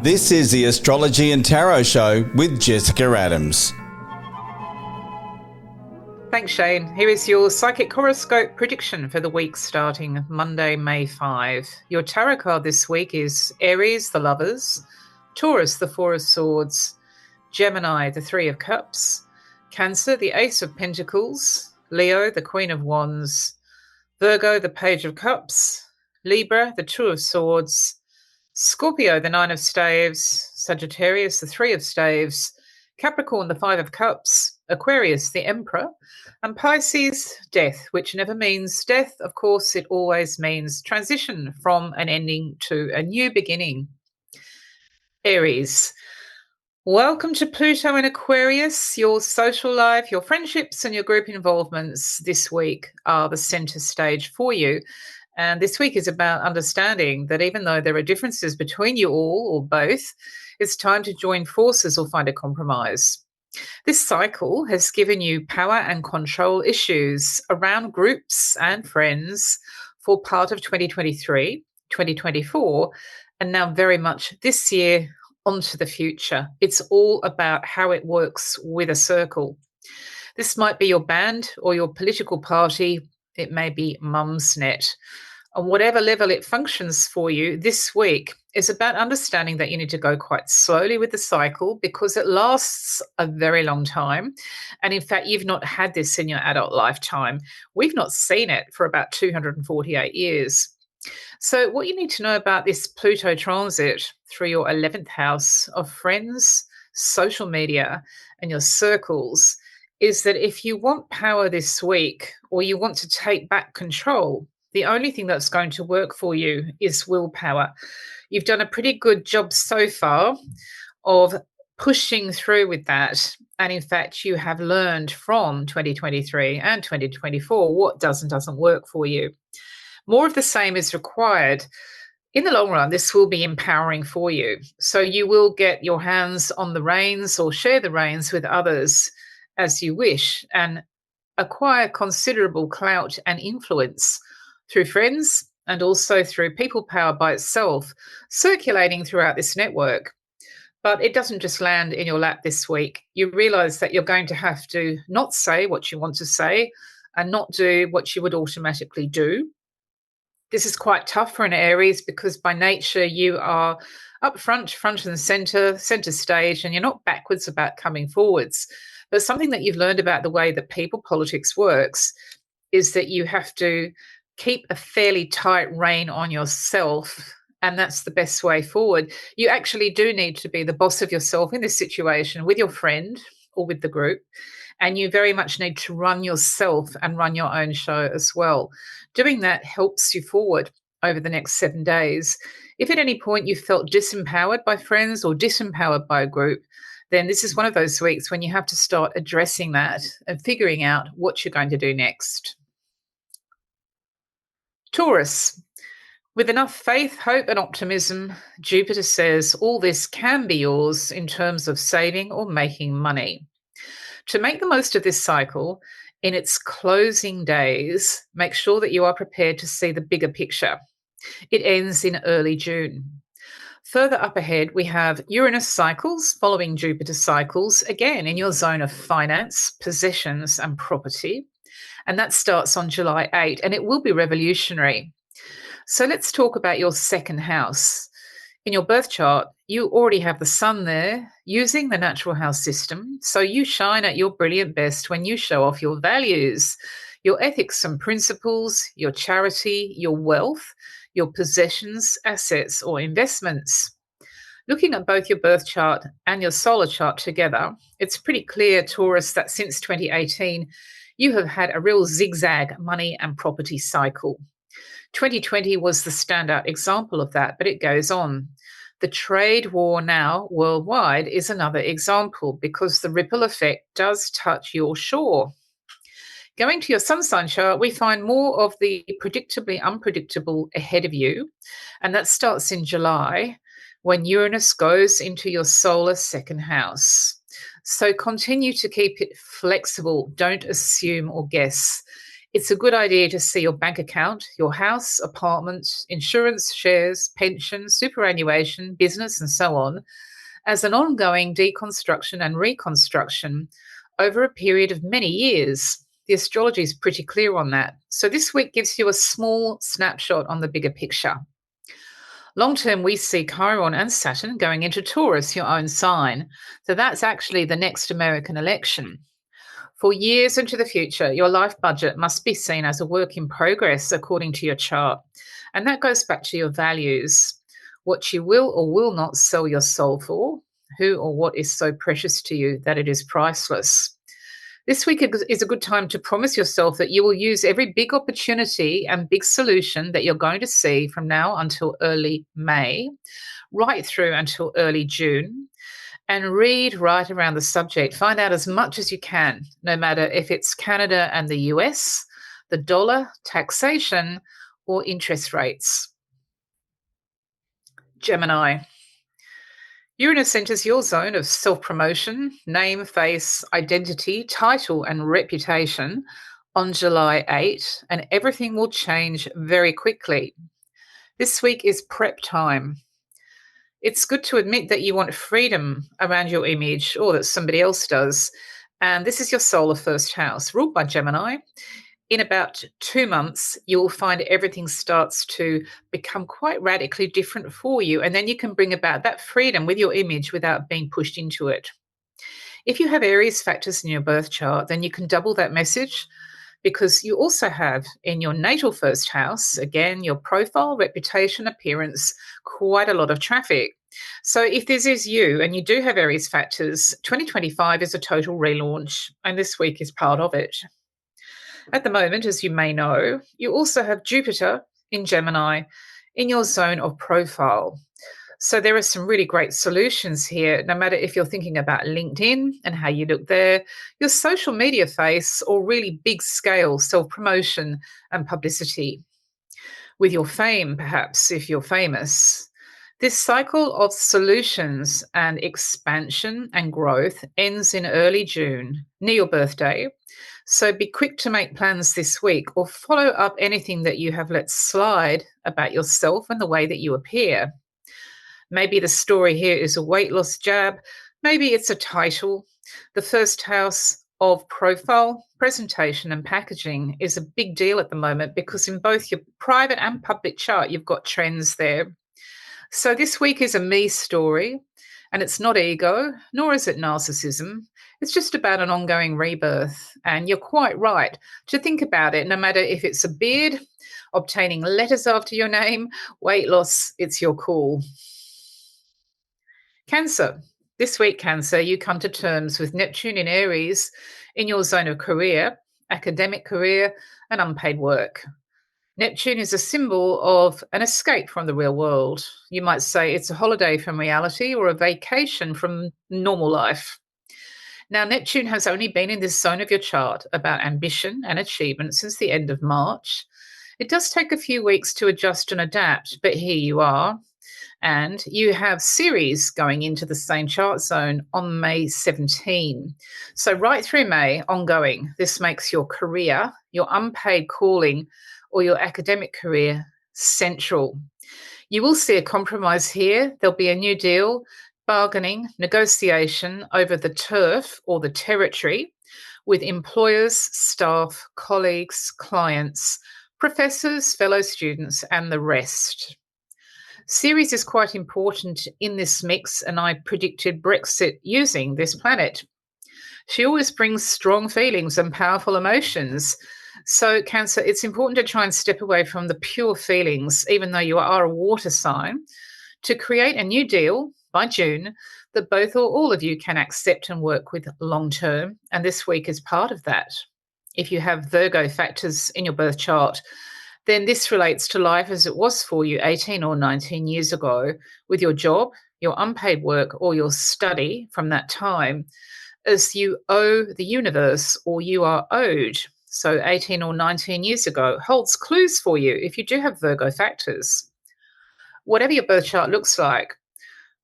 This is the Astrology and Tarot Show with Jessica Adams. Thanks, Shane. Here is your psychic horoscope prediction for the week starting Monday, May 5. Your tarot card this week is Aries, the Lovers, Taurus, the Four of Swords, Gemini, the Three of Cups, Cancer, the Ace of Pentacles, Leo, the Queen of Wands, Virgo, the Page of Cups, Libra, the Two of Swords, Scorpio, the Nine of Staves, Sagittarius, the Three of Staves, Capricorn, the Five of Cups, Aquarius, the Emperor, and Pisces, Death, which never means death. Of course, it always means transition from an ending to a new beginning. Aries. Welcome to Pluto in Aquarius. Your social life, your friendships, and your group involvements this week are the center stage for you. And this week is about understanding that even though there are differences between you all or both, it's time to join forces or find a compromise. This cycle has given you power and control issues around groups and friends for part of 2023, 2024, and now very much this year onto the future. It's all about how it works with a circle. This might be your band or your political party. It may be Mumsnet. On whatever level it functions for you this week is about understanding that you need to go quite slowly with the cycle because it lasts a very long time. And in fact, you've not had this in your adult lifetime. We've not seen it for about 248 years. So what you need to know about this Pluto transit through your 11th house of friends, social media, and your circles is that if you want power this week or you want to take back control, the only thing that's going to work for you is willpower. You've done a pretty good job so far of pushing through with that. And in fact, you have learned from 2023 and 2024 what does and doesn't work for you. More of the same is required. In the long run, this will be empowering for you. So you will get your hands on the reins or share the reins with others as you wish and acquire considerable clout and influence through friends and also through people power by itself, circulating throughout this network. But it doesn't just land in your lap this week. You realize that you're going to have to not say what you want to say and not do what you would automatically do. This is quite tough for an Aries because by nature you are up front and center stage, and you're not backwards about coming forwards. But something that you've learned about the way that people politics works is that you have to keep a fairly tight rein on yourself, and that's the best way forward. You actually do need to be the boss of yourself in this situation with your friend or with the group, and you very much need to run yourself and run your own show as well. Doing that helps you forward over the next 7 days. If at any point you felt disempowered by friends or disempowered by a group, then this is one of those weeks when you have to start addressing that and figuring out what you're going to do next. Taurus. With enough faith, hope, and optimism, Jupiter says all this can be yours in terms of saving or making money. To make the most of this cycle, in its closing days, make sure that you are prepared to see the bigger picture. It ends in early June. Further up ahead, we have Uranus cycles following Jupiter cycles, again in your zone of finance, possessions, and property. And that starts on July 8, and it will be revolutionary. So let's talk about your second house. In your birth chart, you already have the sun there using the natural house system. So you shine at your brilliant best when you show off your values, your ethics and principles, your charity, your wealth, your possessions, assets, or investments. Looking at both your birth chart and your solar chart together, it's pretty clear, Taurus, that since 2018, you have had a real zigzag money and property cycle. 2020 was the standout example of that, but it goes on. The trade war now worldwide is another example because the ripple effect does touch your shore. Going to your sun sign chart, we find more of the predictably unpredictable ahead of you, and that starts in July when Uranus goes into your solar second house. So continue to keep it flexible. Don't assume or guess. It's a good idea to see your bank account, your house, apartment, insurance, shares, pension, superannuation, business, and so on as an ongoing deconstruction and reconstruction over a period of many years. The astrology is pretty clear on that. So this week gives you a small snapshot on the bigger picture. Long term, we see Chiron and Saturn going into Taurus, your own sign. So that's actually the next American election. For years into the future, your life budget must be seen as a work in progress according to your chart. And that goes back to your values, what you will or will not sell your soul for, who or what is so precious to you that it is priceless. This week is a good time to promise yourself that you will use every big opportunity and big solution that you're going to see from now until early May, right through until early June, and read right around the subject. Find out as much as you can, no matter if it's Canada and the US, the dollar, taxation, or interest rates. Gemini. Uranus enters your zone of self-promotion, name, face, identity, title, and reputation on July 8, and everything will change very quickly. This week is prep time. It's good to admit that you want freedom around your image or that somebody else does. And this is your solar first house, ruled by Gemini. In about 2 months, you will find everything starts to become quite radically different for you. And then you can bring about that freedom with your image without being pushed into it. If you have Aries factors in your birth chart, then you can double that message because you also have in your natal first house, again, your profile, reputation, appearance, quite a lot of traffic. So if this is you and you do have Aries factors, 2025 is a total relaunch, and this week is part of it. At the moment, as you may know, you also have Jupiter in Gemini in your zone of profile. So there are some really great solutions here, no matter if you're thinking about LinkedIn and how you look there, your social media face, or really big scale self-promotion and publicity. With your fame, perhaps, if you're famous. This cycle of solutions and expansion and growth ends in early June, near your birthday. So be quick to make plans this week or follow up anything that you have let slide about yourself and the way that you appear. Maybe the story here is a weight loss jab. Maybe it's a title. The first house of profile, presentation, and packaging is a big deal at the moment because in both your private and public chart, you've got trends there. So this week is a me story, and it's not ego, nor is it narcissism. It's just about an ongoing rebirth. And you're quite right to think about it, no matter if it's a beard, obtaining letters after your name, weight loss, it's your call. Cancer. This week, Cancer, you come to terms with Neptune in Aries in your zone of career, academic career, and unpaid work. Neptune is a symbol of an escape from the real world. You might say it's a holiday from reality or a vacation from normal life. Now, Neptune has only been in this zone of your chart about ambition and achievement since the end of March. It does take a few weeks to adjust and adapt, but here you are. And you have Ceres going into the same chart zone on May 17. So right through May, ongoing, this makes your career, your unpaid calling, or your academic career central. You will see a compromise here. There'll be a new deal, bargaining, negotiation over the turf or the territory with employers, staff, colleagues, clients, professors, fellow students, and the rest. Ceres is quite important in this mix, and I predicted Brexit using this planet. She always brings strong feelings and powerful emotions. So, Cancer, it's important to try and step away from the pure feelings, even though you are a water sign, to create a new deal by June that both or all of you can accept and work with long term. And this week is part of that. If you have Virgo factors in your birth chart, then this relates to life as it was for you 18 or 19 years ago with your job, your unpaid work, or your study from that time, as you owe the universe or you are owed. So 18 or 19 years ago holds clues for you if you do have Virgo factors. Whatever your birth chart looks like,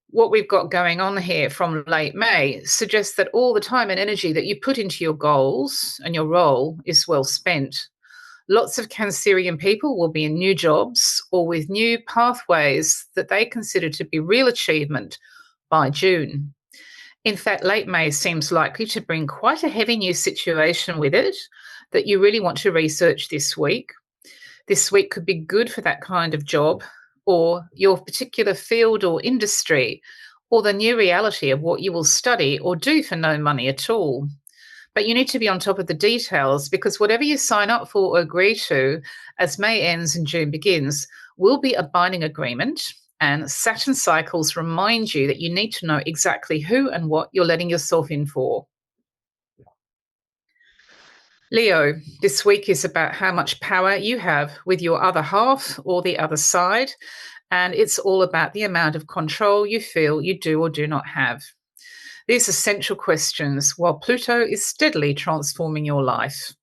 what we've got going on here from late May suggests that all the time and energy that you put into your goals and your role is well spent. Lots of Cancerian people will be in new jobs or with new pathways that they consider to be real achievement by June. In fact, late May seems likely to bring quite a heavy new situation with it that you really want to research this week. This week could be good for that kind of job or your particular field or industry, or the new reality of what you will study or do for no money at all. But you need to be on top of the details, because whatever you sign up for or agree to as May ends and June begins will be a binding agreement, and Saturn cycles remind you that you need to know exactly who and what you're letting yourself in for. Leo, this week is about how much power you have with your other half or the other side, and it's all about the amount of control you feel you do or do not have. These are central questions while Pluto is steadily transforming your life.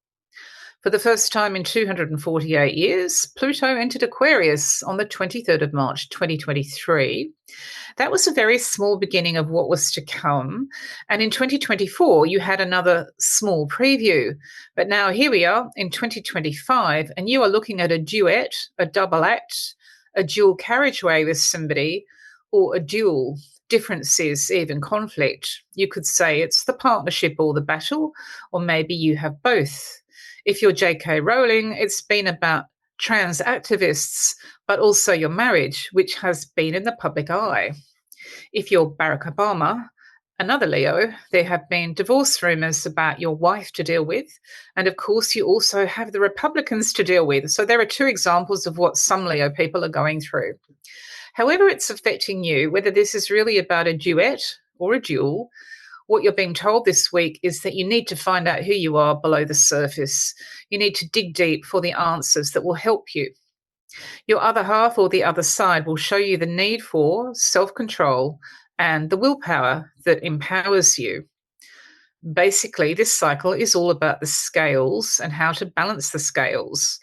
For the first time in 248 years, Pluto entered Aquarius on the 23rd of March 2023. That was a very small beginning of what was to come. And in 2024, you had another small preview. But now here we are in 2025, and you are looking at a duet, a double act, a dual carriageway with somebody, or a duel. Differences, even conflict. You could say it's the partnership or the battle, or maybe you have both. If you're J.K. Rowling, it's been about trans activists, but also your marriage, which has been in the public eye. If you're Barack Obama, another Leo, there have been divorce rumors about your wife to deal with. And of course, you also have the Republicans to deal with. So there are two examples of what some Leo people are going through. However it's affecting you, whether this is really about a duet or a duel, what you're being told this week is that you need to find out who you are below the surface. You need to dig deep for the answers that will help you. Your other half or the other side will show you the need for self-control and the willpower that empowers you. Basically, this cycle is all about the scales and how to balance the scales.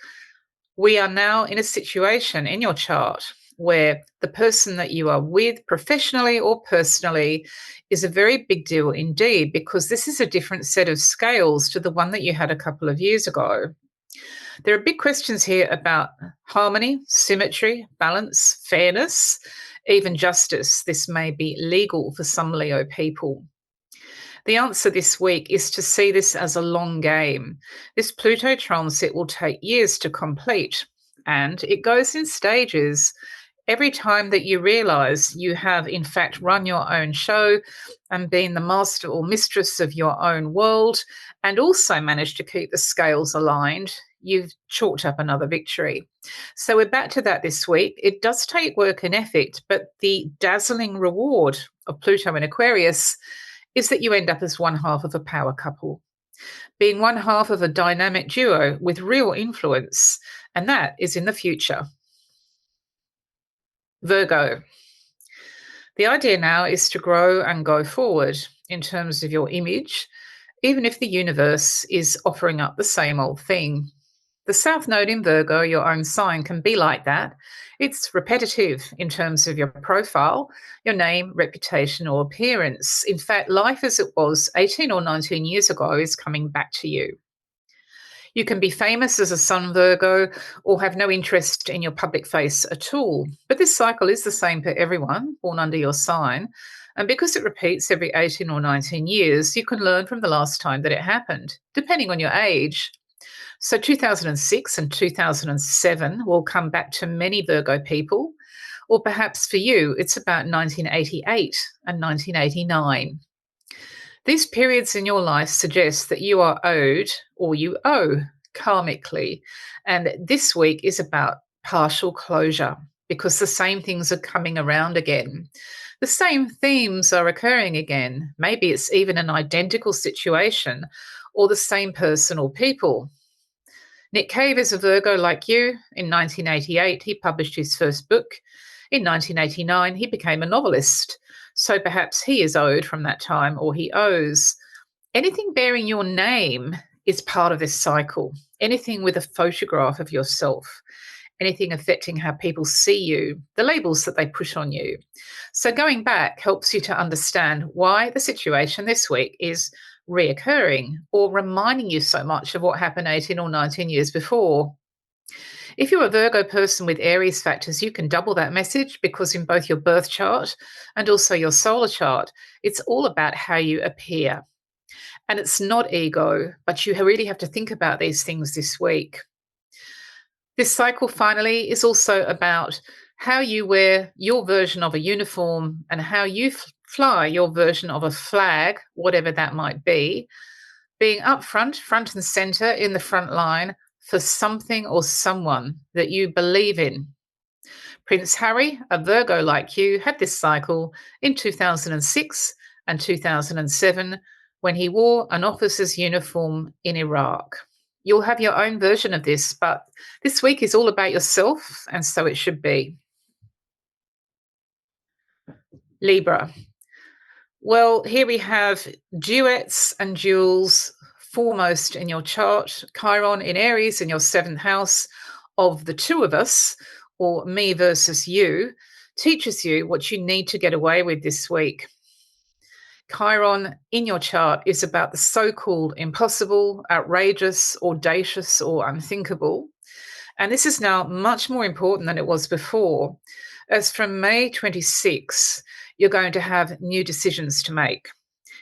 We are now in a situation in your chart where the person that you are with professionally or personally is a very big deal indeed, because this is a different set of scales to the one that you had a couple of years ago. There are big questions here about harmony, symmetry, balance, fairness, even justice. This may be legal for some Leo people. The answer this week is to see this as a long game. This Pluto transit will take years to complete, and it goes in stages. Every time that you realize you have, in fact, run your own show and been the master or mistress of your own world, and also managed to keep the scales aligned, you've chalked up another victory. So we're back to that this week. It does take work and effort, but the dazzling reward of Pluto in Aquarius is that you end up as one half of a power couple, being one half of a dynamic duo with real influence, and that is in the future. Virgo. The idea now is to grow and go forward in terms of your image, even if the universe is offering up the same old thing. The South Node in Virgo, your own sign, can be like that. It's repetitive in terms of your profile, your name, reputation, or appearance. In fact, life as it was 18 or 19 years ago is coming back to you. You can be famous as a Sun Virgo or have no interest in your public face at all. But this cycle is the same for everyone born under your sign. And because it repeats every 18 or 19 years, you can learn from the last time that it happened, depending on your age. So 2006 and 2007 will come back to many Virgo people, or perhaps for you, it's about 1988 and 1989. These periods in your life suggest that you are owed or you owe karmically. And this week is about partial closure, because the same things are coming around again. The same themes are occurring again. Maybe it's even an identical situation or the same person or people. Nick Cave is a Virgo like you. In 1988, he published his first book. In 1989, he became a novelist. So perhaps he is owed from that time, or he owes. Anything bearing your name is part of this cycle. Anything with a photograph of yourself. anything affecting how people see you, the labels that they put on you. So going back helps you to understand why the situation this week is reoccurring or reminding you so much of what happened 18 or 19 years before. If you're a Virgo person with Aries factors, you can double that message because in both your birth chart and also your solar chart, it's all about how you appear. And it's not ego, but you really have to think about these things this week. This cycle, finally, is also about how you wear your version of a uniform and how you fly your version of a flag, whatever that might be, being up front and center in the front line for something or someone that you believe in. Prince Harry, a Virgo like you, had this cycle in 2006 and 2007 when he wore an officer's uniform in Iraq. You'll have your own version of this, but this week is all about yourself, and so it should be. Libra. Well, here we have duets and duels foremost in your chart. Chiron in Aries in your 7th house of the two of us, or me versus you, teaches you what you need to get away with this week. Chiron in your chart is about the so-called impossible, outrageous, audacious, or unthinkable. And this is now much more important than it was before, as from May 26, you're going to have new decisions to make.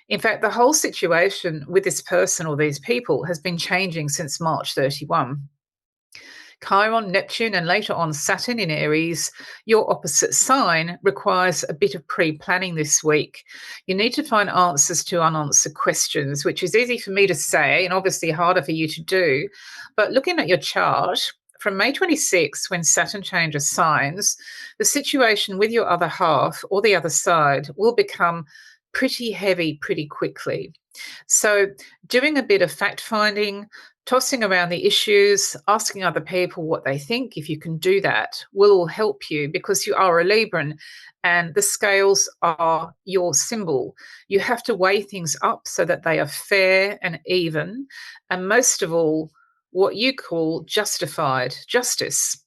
In fact, the whole situation with this person or these people has been changing since March 31. Chiron, Neptune, and later on Saturn in Aries, your opposite sign, requires a bit of pre-planning this week. You need to find answers to unanswered questions, which is easy for me to say and obviously harder for you to do. But looking at your chart, from May 26, when Saturn changes signs, the situation with your other half or the other side will become pretty heavy pretty quickly. So doing a bit of fact-finding, tossing around the issues, asking other people what they think, if you can do that, will help you because you are a Libran and the scales are your symbol. You have to weigh things up so that they are fair and even, and most of all, what you call justified justice.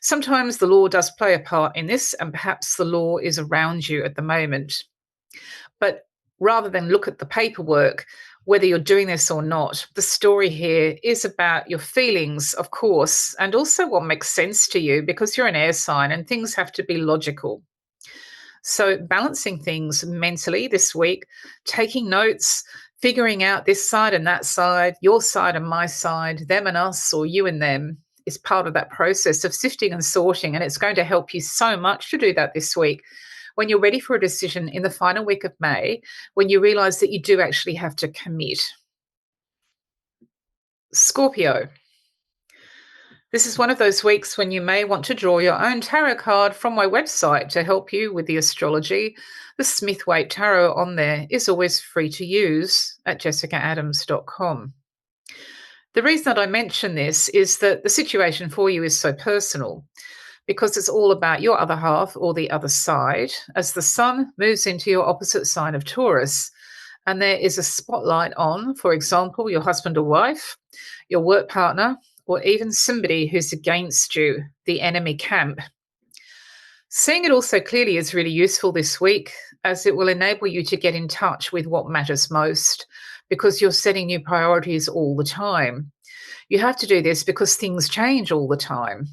Sometimes the law does play a part in this, and perhaps the law is around you at the moment. But rather than look at the paperwork, whether you're doing this or not, the story here is about your feelings, of course, and also what makes sense to you because you're an air sign and things have to be logical. So balancing things mentally this week, taking notes, figuring out this side and that side, your side and my side, them and us, or you and them, is part of that process of sifting and sorting. And it's going to help you so much to do that this week when you're ready for a decision in the final week of May, when you realize that you do actually have to commit. Scorpio. This is one of those weeks when you may want to draw your own tarot card from my website to help you with the astrology. The Smith-Waite Tarot on there is always free to use at jessicaadams.com. The reason that I mention this is that the situation for you is so personal because it's all about your other half or the other side as the sun moves into your opposite sign of Taurus. And there is a spotlight on, for example, your husband or wife, your work partner, or even somebody who's against you, the enemy camp. Seeing it also clearly is really useful this week as it will enable you to get in touch with what matters most because you're setting new priorities all the time. You have to do this because things change all the time.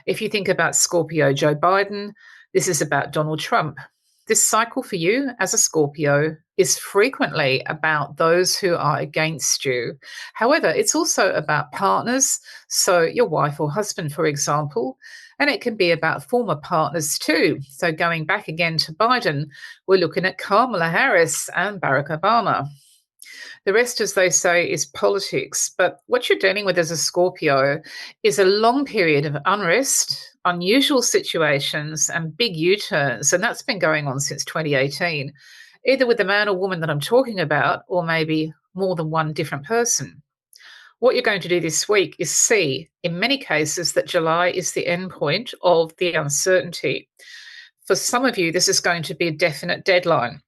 If you think about Scorpio Joe Biden, this is about Donald Trump. This cycle for you as a Scorpio is frequently about those who are against you. However, it's also about partners, so your wife or husband, for example, and it can be about former partners too. So going back again to Biden, we're looking at Kamala Harris and Barack Obama. The rest, as they say, is politics. But what you're dealing with as a Scorpio is a long period of unrest, unusual situations, and big U-turns. And that's been going on since 2018, either with the man or woman that I'm talking about, or maybe more than one different person. What you're going to do this week is see, in many cases, that July is the end point of the uncertainty. For some of you, this is going to be a definite deadline.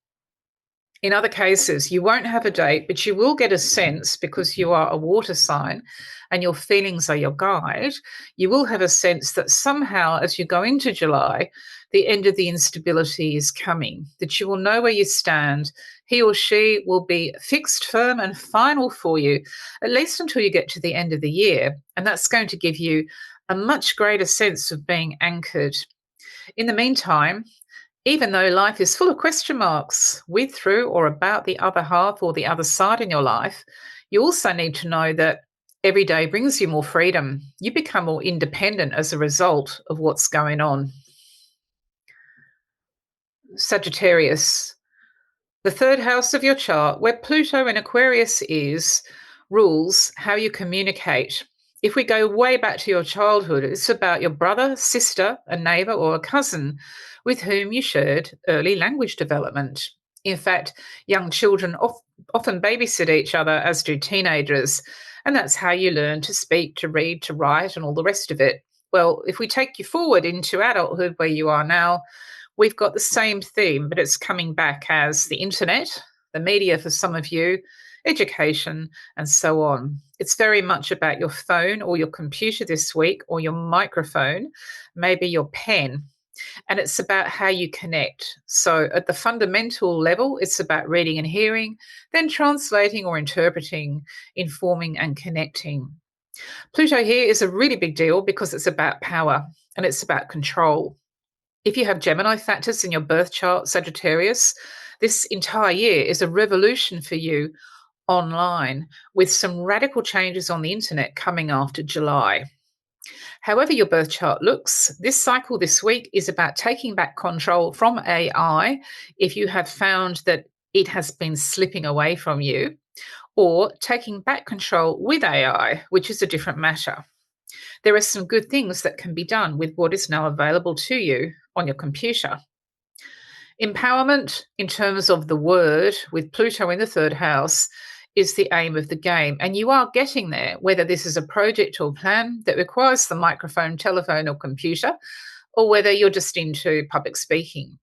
In other cases, you won't have a date, but you will get a sense, because you are a water sign and your feelings are your guide. You will have a sense that somehow, as you go into July, the end of the instability is coming, that you will know where you stand. He or she will be fixed, firm, and final for you, at least until you get to the end of the year. And that's going to give you a much greater sense of being anchored. In the meantime, even though life is full of question marks with, through, or about the other half or the other side in your life, you also need to know that every day brings you more freedom. You become more independent as a result of what's going on. Sagittarius, the third house of your chart, where Pluto in Aquarius is, rules how you communicate. If we go way back to your childhood, it's about your brother, sister, a neighbour, or a cousin with whom you shared early language development. In fact, young children often babysit each other, as do teenagers, and that's how you learn to speak, to read, to write, and all the rest of it. Well, if we take you forward into adulthood where you are now, we've got the same theme, but it's coming back as the internet, the media for some of you, education, and so on. It's very much about your phone or your computer this week, or your microphone, maybe your pen. And it's about how you connect. So at the fundamental level, it's about reading and hearing, then translating or interpreting, informing and connecting. Pluto here is a really big deal because it's about power and it's about control. If you have Gemini factors in your birth chart, Sagittarius, this entire year is a revolution for you online, with some radical changes on the internet coming after July. However your birth chart looks, this cycle this week is about taking back control from AI if you have found that it has been slipping away from you, or taking back control with AI, which is a different matter. There are some good things that can be done with what is now available to you on your computer. Empowerment, in terms of the word, with Pluto in the third house, is the aim of the game. And you are getting there, whether this is a project or plan that requires the microphone, telephone, or computer, or whether you're just into public speaking.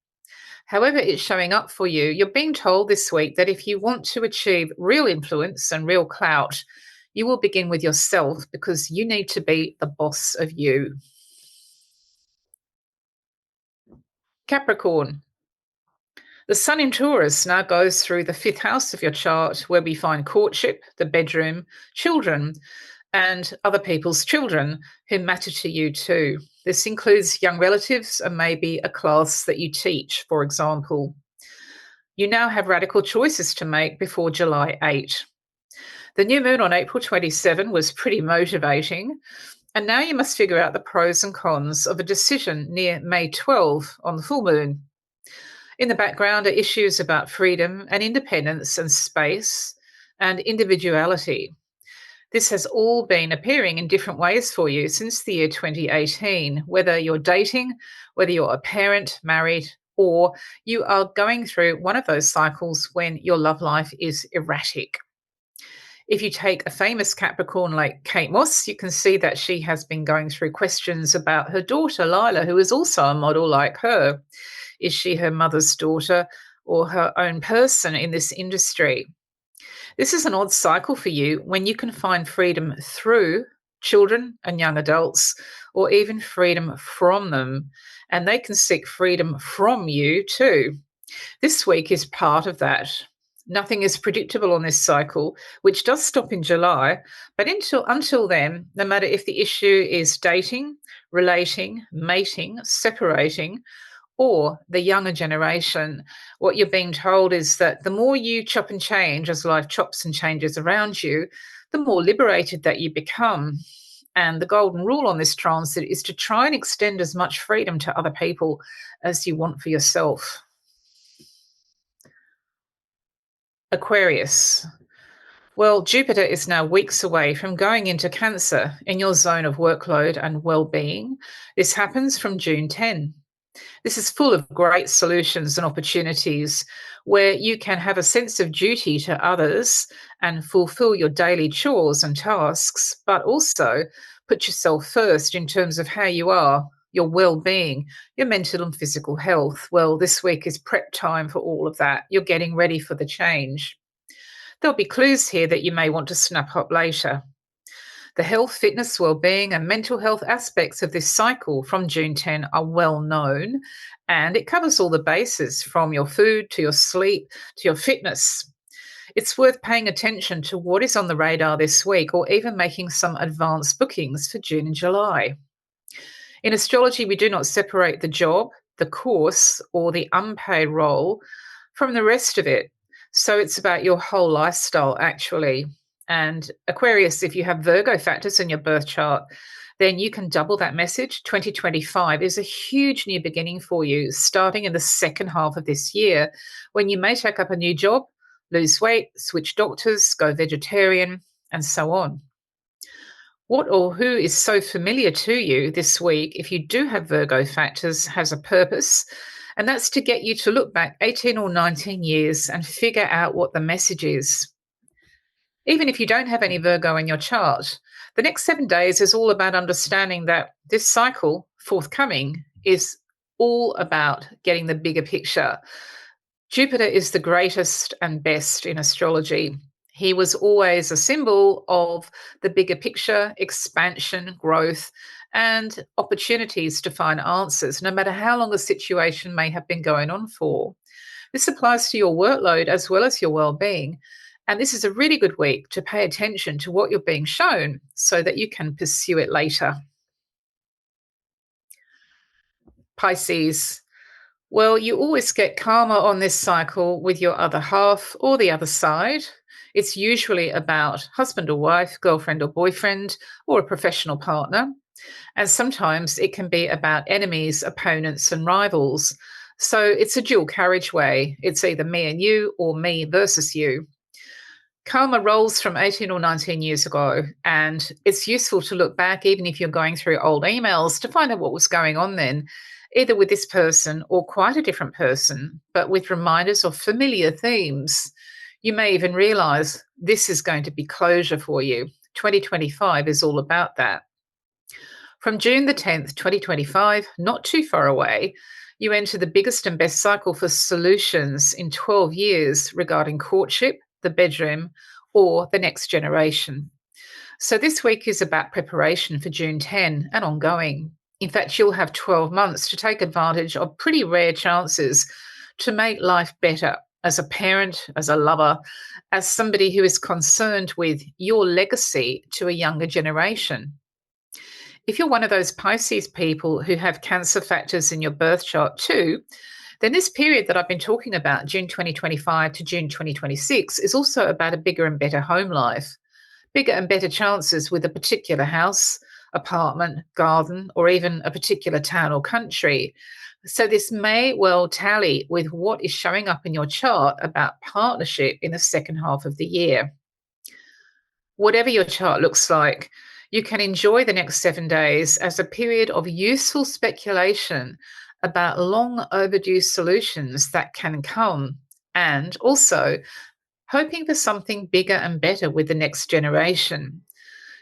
However it's showing up for you, you're being told this week that if you want to achieve real influence and real clout, you will begin with yourself, because you need to be the boss of you. Capricorn. The sun in Taurus now goes through the fifth house of your chart, where we find courtship, the bedroom, children, and other people's children who matter to you too. This includes young relatives and maybe a class that you teach, for example. You now have radical choices to make before July 8. The new moon on April 27 was pretty motivating, and now you must figure out the pros and cons of a decision near May 12 on the full moon. In the background are issues about freedom and independence and space and individuality. This has all been appearing in different ways for you since the year 2018, whether you're dating, whether you're a parent, married, or you are going through one of those cycles when your love life is erratic. If you take a famous Capricorn like Kate Moss, you can see that she has been going through questions about her daughter, Lila, who is also a model like her. Is she her mother's daughter or her own person in this industry? This is an odd cycle for you when you can find freedom through children and young adults, or even freedom from them, and they can seek freedom from you too. This week is part of that. Nothing is predictable on this cycle, which does stop in July, but until then, no matter if the issue is dating, relating, mating, separating, or the younger generation, what you're being told is that the more you chop and change as life chops and changes around you, the more liberated that you become. And the golden rule on this transit is to try and extend as much freedom to other people as you want for yourself. Aquarius. Well, Jupiter is now weeks away from going into Cancer in your zone of workload and well-being. This happens from June 10. This is full of great solutions and opportunities where you can have a sense of duty to others and fulfill your daily chores and tasks, but also put yourself first in terms of how you are your well-being, your mental and physical health. Well, this week is prep time for all of that. You're getting ready for the change. There'll be clues here that you may want to snap up later. The health, fitness, well-being and mental health aspects of this cycle from June 10 are well known, and it covers all the bases from your food to your sleep to your fitness. It's worth paying attention to what is on the radar this week, or even making some advance bookings for June and July. In astrology, we do not separate the job, the course, or the unpaid role from the rest of it. So it's about your whole lifestyle, actually. And Aquarius, if you have Virgo factors in your birth chart, then you can double that message. 2025 is a huge new beginning for you, starting in the second half of this year, when you may take up a new job, lose weight, switch doctors, go vegetarian, and so on. What or who is so familiar to you this week, if you do have Virgo factors, has a purpose, and that's to get you to look back 18 or 19 years and figure out what the message is. Even if you don't have any Virgo in your chart, the next 7 days is all about understanding that this cycle forthcoming is all about getting the bigger picture. Jupiter is the greatest and best in astrology. He was always a symbol of the bigger picture, expansion, growth, and opportunities to find answers, no matter how long a situation may have been going on for. This applies to your workload as well as your well-being. And this is a really good week to pay attention to what you're being shown so that you can pursue it later. Pisces. Well, you always get karma on this cycle with your other half or the other side. It's usually about husband or wife, girlfriend or boyfriend, or a professional partner. And sometimes it can be about enemies, opponents, and rivals. So it's a dual carriageway. It's either me and you or me versus you. Karma rolls from 18 or 19 years ago, and it's useful to look back, even if you're going through old emails, to find out what was going on then, either with this person or quite a different person, but with reminders of familiar themes. You may even realize this is going to be closure for you. 2025 is all about that. From June the 10th, 2025, not too far away, you enter the biggest and best cycle for solutions in 12 years regarding courtship, the bedroom, or the next generation. So this week is about preparation for June 10 and ongoing. In fact, you'll have 12 months to take advantage of pretty rare chances to make life better as a parent, as a lover, as somebody who is concerned with your legacy to a younger generation. If you're one of those Pisces people who have Cancer factors in your birth chart too, then this period that I've been talking about, June 2025 to June 2026, is also about a bigger and better home life, bigger and better chances with a particular house, apartment, garden, or even a particular town or country. So this may well tally with what is showing up in your chart about partnership in the second half of the year. Whatever your chart looks like, you can enjoy the next 7 days as a period of useful speculation about long overdue solutions that can come, and also hoping for something bigger and better with the next generation.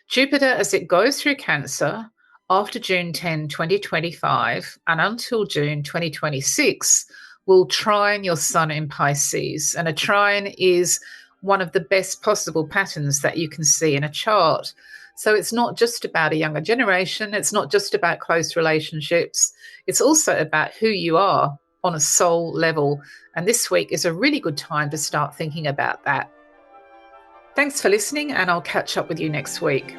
Jupiter, as it goes through Cancer after June 10, 2025, and until June 2026, will trine your Sun in Pisces. And a trine is one of the best possible patterns that you can see in a chart. So it's not just about a younger generation. It's not just about close relationships. It's also about who you are on a soul level. And this week is a really good time to start thinking about that. Thanks for listening, and I'll catch up with you next week.